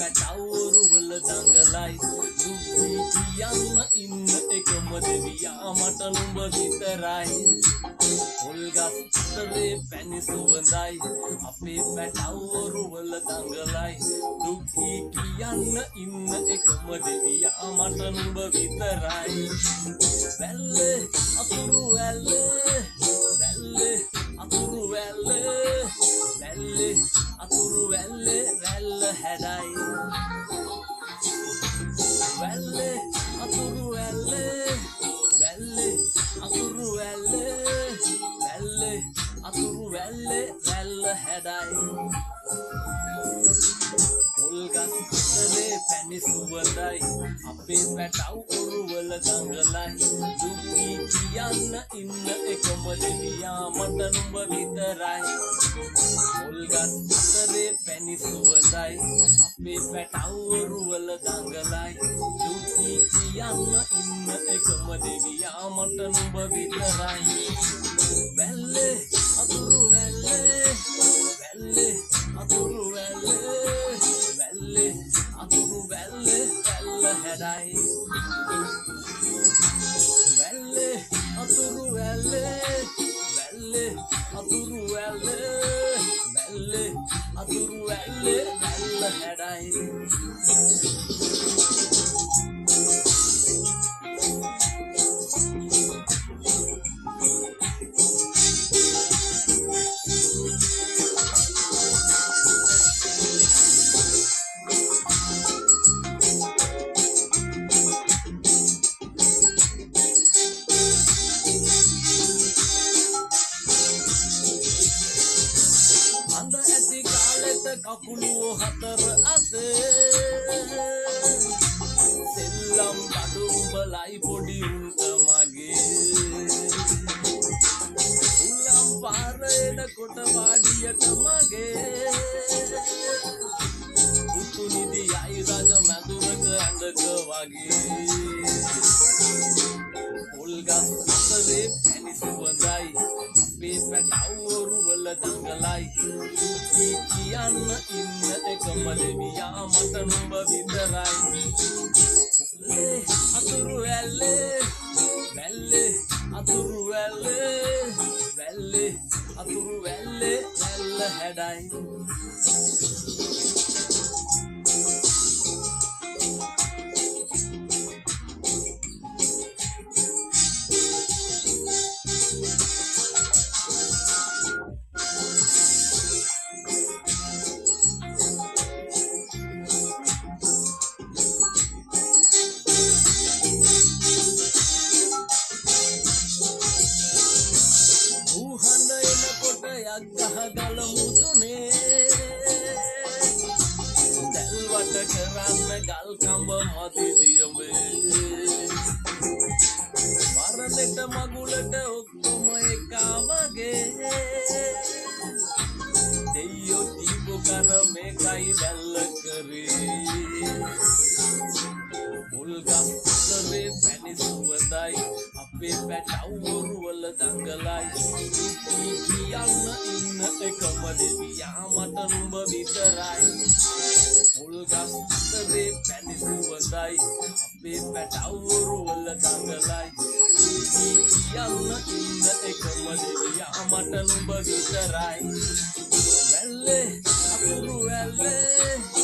පැටවරු වල දඟලයි දුක්දී කියන්න ඉන්න එකම දෙවියා මට නුඹ විතරයි පොල්ගස් අතරේ පැණි සුවඳයි අපේ පැටවරු වල දඟලයි දුක්දී කියන්න ඉන්න එකම දෙවියා මට නුඹ විතරයි වැල්ලේ අතුරු වැල්ලේ වැල්ලේ අතුරු වැල්ලේ වැල්ලේ අතුරු වැල්ලේ වැල්ල හැඩයි වැල්ලේ අතුරු වැල්ලේ වැල්ලේ අතුරු වැල්ලේ වැල්ලේ අතුරු වැල්ලේ වැල්ල හැඩයි පොල්ගස් අතරේ පැණි සුවඳයි අපේ පැටවරු වල දඟලයි දුක්දී කියන්න ඉන්න එකම දෙවියා මට නුඹ විතරයි පොල්ගස් අතරේ පැණි සුවඳයි අපේ පැටවරු වල දඟලයි දුක්දී කියන්න ඉන්න එකම දෙවියා මට නුඹ විතරයි වැල්ලේ අතුරු වැල්ලේ වැල්ලේ අතුරු වැල්ලේ වැල්ලේ අතුරු වැල්ලේ වැල්ල හැඩයි වැල්ලේ අතුරු වැල්ලේ වැල්ලේ අතුරු වැල්ලේ වැල්ලේ අතුරු වැල්ලේ වැල්ල හැඩයි කකුලුව හතර අතේ සෙල්ලම් බඩුඹලයි පොඩි උන්ට මගේ උල්ලම් පාරේන කොට වාඩියට මගේ උතුනිදි යයි රජ මැදුරක ඇඳක වගේ පොල්ගස් අතරේ පැණි සුවඳයි අපේ පැටවරු වල දඟලයි කියන්න ඉන්න එකම දෙවියා මට නුඹ විතරයි වැල්ලේ අතුරු වැල්ලේ වැල්ලේ අතුරු වැල්ලේ වැල්ලේ අතුරු වැල්ලේ වැල්ල හැඩයි ගහගල මුදුනේ දැල්වට කරන්න ගල් කඹ මදි දියඹේ මරණයට මගුලට ඔක්කොම එකා වගේ දෙයියෝ දීපු කර මේකයි වැල්ල කරේ පොල්ගස් අතරේ පැණි සුවඳයි අපේ පැටවරු වල දඟලයි කියන්න ඉන්න එකම දෙවියා මට නුඹ විතරයි පොල්ගස් අතරේ පැණි සුවඳයි අපේ පැටවරු වල දඟලයි කියන්න ඉන්න එකම දෙවියා මට නුඹ විතරයි වැල්ලේ අතුරු වැල්ලේ